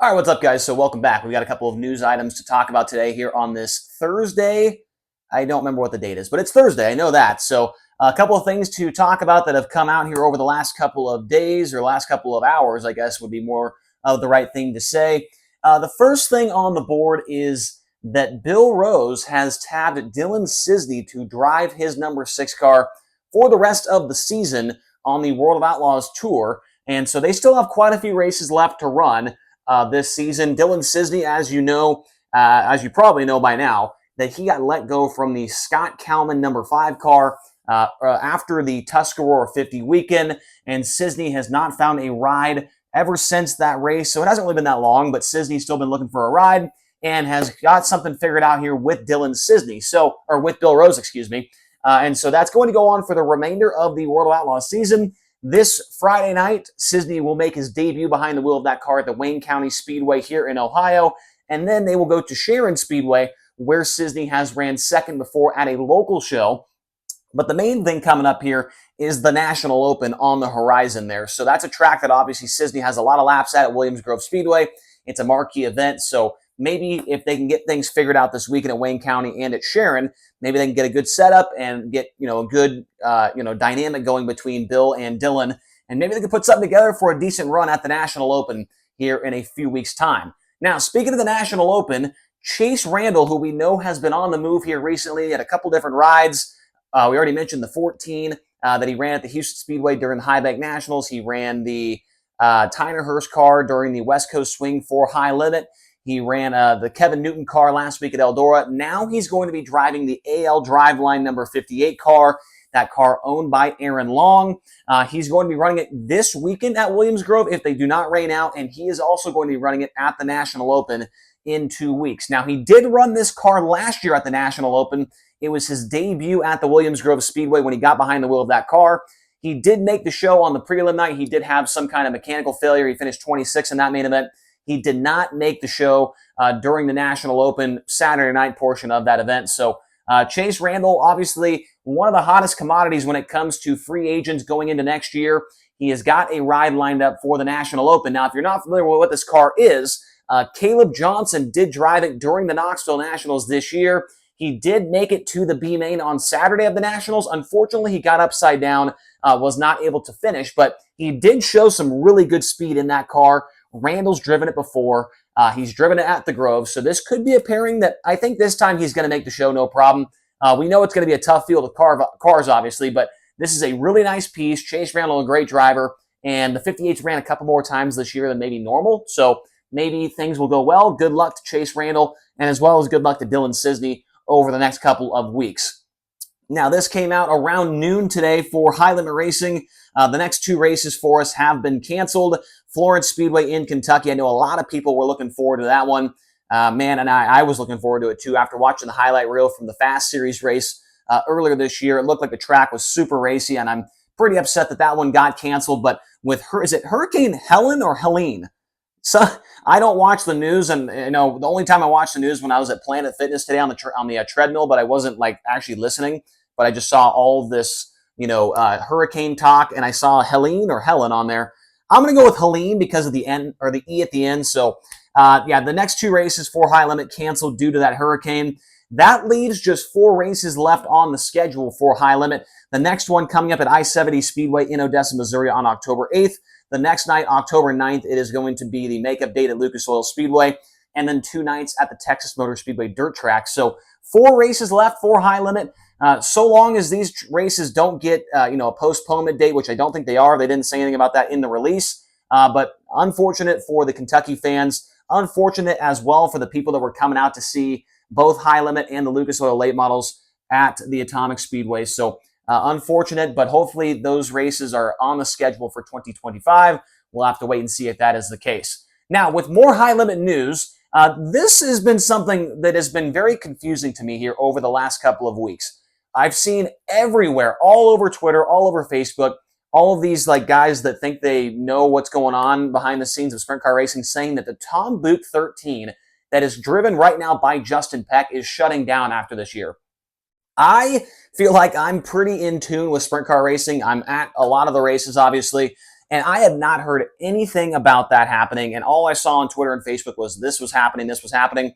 All right, what's up, guys? So welcome back. We've got a couple of news items to talk about today here on this Thursday. I don't remember what the date is, but it's Thursday. I know that. So a couple of things to talk about that have come out here over the last couple of days or last couple of hours, I guess would be more of the right thing to say. The first thing on the board is that Bill Rose has tabbed Dylan Cisney to drive his number 6 car for the rest of the season on the World of Outlaws Tour. And so they still have quite a few races left to run this season. Dylan Cisney, as you know, as you probably know by now, that he got let go from the Scott Kalman number 5 car after the Tuscarora 50 weekend, and Cisney has not found a ride ever since that race. So it hasn't really been that long, but Cisney's still been looking for a ride and has got something figured out here with Dylan Cisney. With Bill Rose, excuse me. And so that's going to go on for the remainder of the World of Outlaws season. This Friday night, Cisney will make his debut behind the wheel of that car at the Wayne County Speedway here in Ohio, and then they will go to Sharon Speedway, where Cisney has ran second before at a local show. But the main thing coming up here is the National Open on the horizon there. So that's a track that obviously Cisney has a lot of laps at Williams Grove Speedway. It's a marquee event, so maybe if they can get things figured out this weekend at Wayne County and at Sharon, maybe they can get a good setup and get a good dynamic going between Bill and Dylan, and maybe they can put something together for a decent run at the National Open here in a few weeks' time. Now, speaking of the National Open, Chase Randall, who we know has been on the move here recently at a couple different rides. We already mentioned the 14 that he ran at the Houston Speedway during the High Bank Nationals. He ran the Tyner Hurst car during the West Coast Swing for High Limit. He ran the Kevin Newton car last week at Eldora. Now he's going to be driving the AL Driveline number 58 car, that car owned by Aaron Long. He's going to be running it this weekend at Williams Grove if they do not rain out, and he is also going to be running it at the National Open in 2 weeks. Now, he did run this car last year at the National Open. It was his debut at the Williams Grove Speedway when he got behind the wheel of that car. He did make the show on the prelim night. He did have some kind of mechanical failure. He finished 26th in that main event. He did not make the show during the National Open Saturday night portion of that event. So Chase Randall, obviously one of the hottest commodities when it comes to free agents going into next year. He has got a ride lined up for the National Open. Now, if you're not familiar with what this car is, Caleb Johnson did drive it during the Knoxville Nationals this year. He did make it to the B main on Saturday of the Nationals. Unfortunately, he got upside down, was not able to finish, but he did show some really good speed in that car. Randall's driven it before. He's driven it at the Grove. So this could be a pairing that I think this time he's going to make the show no problem. We know it's going to be a tough field of cars, obviously, but this is a really nice piece. Chase Randall, a great driver, and the 58s ran a couple more times this year than maybe normal. So maybe things will go well. Good luck to Chase Randall, and as well as good luck to Dylan Cisney over the next couple of weeks. Now, this came out around noon today for High Limit Racing. The next 2 races for us have been canceled. Florence Speedway in Kentucky. I know a lot of people were looking forward to that one. And I was looking forward to it too. After watching the highlight reel from the Fast Series race earlier this year, it looked like the track was super racy, and I'm pretty upset that that one got canceled. But with is it Hurricane Helen or Helene? So I don't watch the news, and the only time I watched the news when I was at Planet Fitness today on the treadmill, but I wasn't actually listening. But I just saw all this hurricane talk, and I saw Helene or Helen on there. I'm going to go with Helene because of the N or the E at the end. So the next 2 races for High Limit canceled due to that hurricane. That leaves just 4 races left on the schedule for High Limit. The next one coming up at I-70 Speedway in Odessa, Missouri on October 8th. The next night, October 9th, it is going to be the makeup date at Lucas Oil Speedway, and then 2 nights at the Texas Motor Speedway dirt track. So 4 races left for High Limit. So long as these races don't get a postponement date, which I don't think they are. They didn't say anything about that in the release. But unfortunate for the Kentucky fans. Unfortunate as well for the people that were coming out to see both High Limit and the Lucas Oil late models at the Atomic Speedway. So unfortunate, but hopefully those races are on the schedule for 2025. We'll have to wait and see if that is the case. Now, with more High Limit news, this has been something that has been very confusing to me here over the last couple of weeks. I've seen everywhere, all over Twitter, all over Facebook, all of these guys that think they know what's going on behind the scenes of sprint car racing saying that the Tom Buch 13 that is driven right now by Justin Peck is shutting down after this year. I feel like I'm pretty in tune with sprint car racing. I'm at a lot of the races, obviously, And I had not heard anything about that happening. And all I saw on Twitter and Facebook was this was happening, this was happening.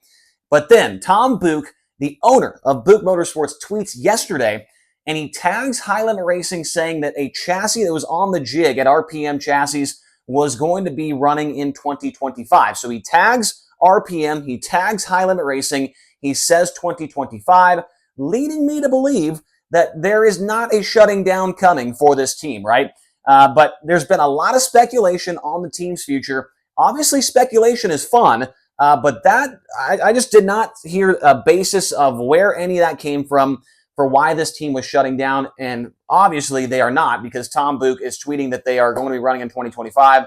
But then Tom Buch, the owner of Buch Motorsports, tweets yesterday, and he tags High Limit Racing saying that a chassis that was on the jig at RPM Chassis was going to be running in 2025. So he tags RPM, he tags High Limit Racing, he says 2025, leading me to believe that there is not a shutting down coming for this team, right? But there's been a lot of speculation on the team's future. Obviously, speculation is fun, but that I just did not hear a basis of where any of that came from for why this team was shutting down. And obviously, they are not, because Tom Buch is tweeting that they are going to be running in 2025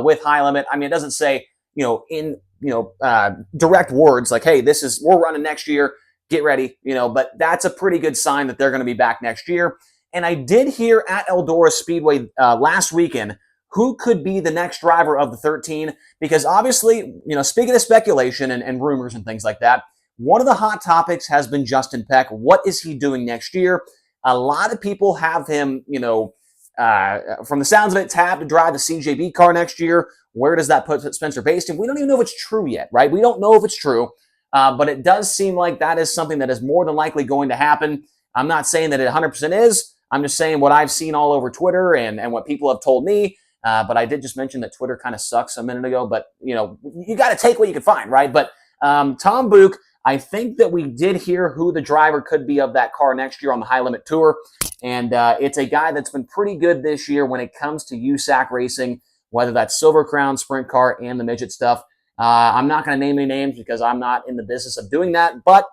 with High Limit. I mean, it doesn't say, in direct words like, "Hey, we're running next year. Get ready," But that's a pretty good sign that they're going to be back next year. And I did hear at Eldora Speedway last weekend who could be the next driver of the 13, because obviously, speaking of speculation and rumors and things like that, one of the hot topics has been Justin Peck. What is he doing next year? A lot of people have him, from the sounds of it, tabbed to drive the CJB car next year. Where does that put Spencer Bayston? We don't even know if it's true yet, right? We don't know if it's true, but it does seem like that is something that is more than likely going to happen. I'm not saying that it 100% is. I'm just saying what I've seen all over Twitter and what people have told me. But I did just mention that Twitter kind of sucks a minute ago. But, you got to take what you can find, right? But Tom Buch, I think that we did hear who the driver could be of that car next year on the High Limit Tour. And it's a guy that's been pretty good this year when it comes to USAC racing, whether that's Silver Crown, Sprint Car, and the midget stuff. I'm not going to name any names because I'm not in the business of doing that. But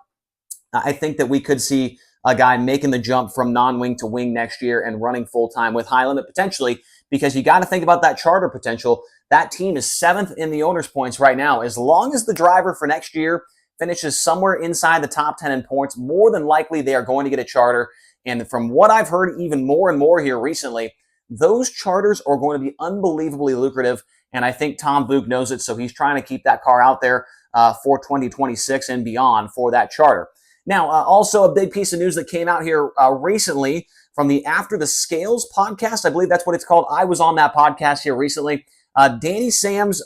I think that we could see a guy making the jump from non-wing to wing next year and running full-time with High Limit potentially, because you got to think about that charter potential. That team is 7th in the owner's points right now. As long as the driver for next year finishes somewhere inside the top 10 in points, more than likely they are going to get a charter. And from what I've heard even more and more here recently, those charters are going to be unbelievably lucrative. And I think Tom Buch knows it, so he's trying to keep that car out there for 2026 and beyond for that charter. Now, also a big piece of news that came out here recently from the After the Scales podcast. I believe that's what it's called. I was on that podcast here recently. Danny Sams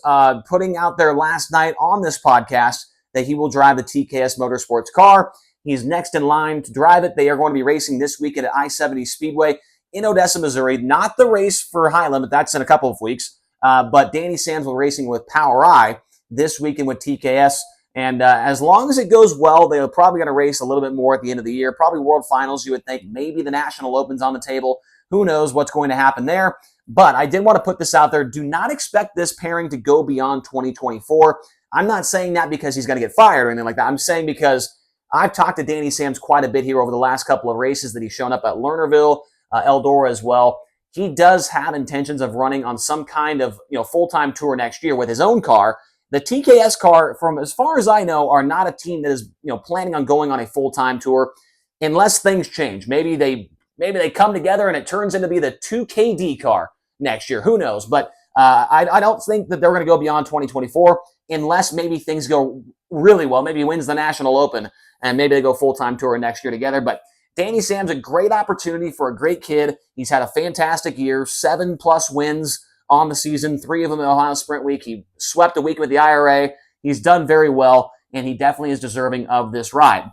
putting out there last night on this podcast that he will drive the TKS Motorsports car. He's next in line to drive it. They are going to be racing this weekend at I-70 Speedway in Odessa, Missouri. Not the race for High Limit. That's in a couple of weeks. But Danny Sams will be racing with Power I this weekend with TKS. And as long as it goes well, they're probably going to race a little bit more at the end of the year. Probably World Finals, you would think. Maybe the National Open's on the table. Who knows what's going to happen there. But I did want to put this out there. Do not expect this pairing to go beyond 2024. I'm not saying that because he's going to get fired or anything like that. I'm saying because I've talked to Danny Sams quite a bit here over the last couple of races that he's shown up at Lernerville, Eldora as well. He does have intentions of running on some kind of full-time tour next year with his own car. The TKS car, from as far as I know, are not a team that is planning on going on a full-time tour unless things change. Maybe they come together and it turns into be the 2KD car next year. Who knows? But I don't think that they're going to go beyond 2024 unless maybe things go really well. Maybe he wins the National Open and maybe they go full-time tour next year together. But Danny Sams, a great opportunity for a great kid. He's had a fantastic year, 7+ wins on the season, 3 of them in Ohio Sprint Week. He swept a week with the IRA. He's done very well, and he definitely is deserving of this ride.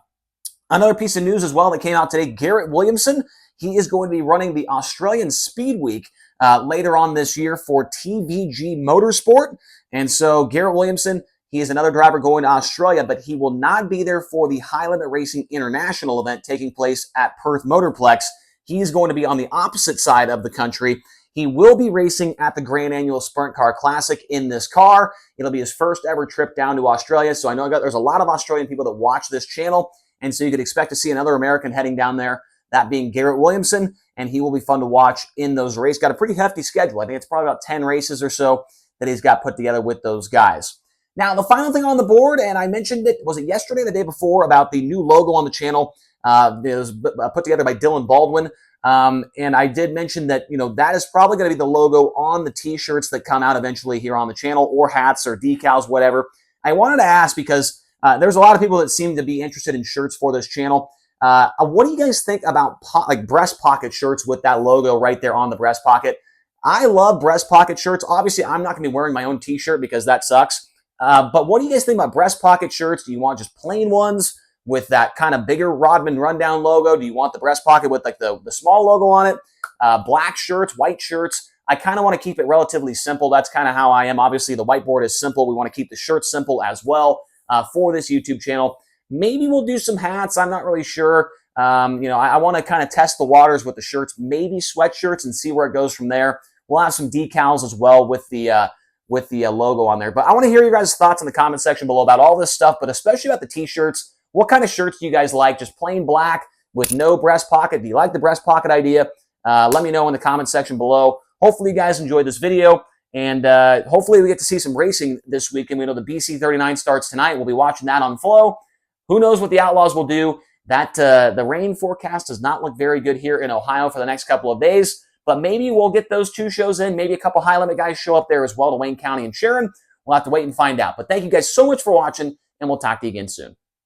Another piece of news as well that came out today, Garrett Williamson, he is going to be running the Australian Speed Week later on this year for TVG Motorsport. And so Garrett Williamson, he is another driver going to Australia, but he will not be there for the High Limit Racing International event taking place at Perth Motorplex. He's going to be on the opposite side of the country. He will be racing at the Grand Annual Sprint Car Classic in this car. It'll be his first ever trip down to Australia. So I know there's a lot of Australian people that watch this channel. And so you could expect to see another American heading down there, that being Garrett Williamson. And he will be fun to watch in those races. Got a pretty hefty schedule. I think it's probably about 10 races or so that he's got put together with those guys. Now, the final thing on the board, and I mentioned it, was it yesterday or the day before, about the new logo on the channel. It was put together by Dylan Baldwin. And I did mention that, that is probably going to be the logo on the t-shirts that come out eventually here on the channel, or hats or decals, whatever. I wanted to ask because there's a lot of people that seem to be interested in shirts for this channel. What do you guys think about breast pocket shirts with that logo right there on the breast pocket? I love breast pocket shirts. Obviously, I'm not going to be wearing my own t-shirt because that sucks. But what do you guys think about breast pocket shirts? Do you want just plain ones with that kind of bigger Rodman Rundown logo? Do you want the breast pocket with like the small logo on it? Black shirts, white shirts. I kind of want to keep it relatively simple. That's kind of how I am. Obviously, the whiteboard is simple. We want to keep the shirt simple as well for this YouTube channel. Maybe we'll do some hats. I'm not really sure. I want to kind of test the waters with the shirts, maybe sweatshirts, and see where it goes from there. We'll have some decals as well with the logo on there. But I want to hear your guys' thoughts in the comment section below about all this stuff, but especially about the t-shirts. What kind of shirts do you guys like? Just plain black with no breast pocket? Do you like the breast pocket idea? Let me know in the comment section below. Hopefully you guys enjoyed this video, and hopefully we get to see some racing this weekend. We know the BC39 starts tonight. We'll be watching that on Flow. Who knows what the Outlaws will do? The rain forecast does not look very good here in Ohio for the next couple of days, but maybe we'll get those 2 shows in. Maybe a couple high-limit guys show up there as well to Wayne County and Sharon. We'll have to wait and find out. But thank you guys so much for watching, and we'll talk to you again soon.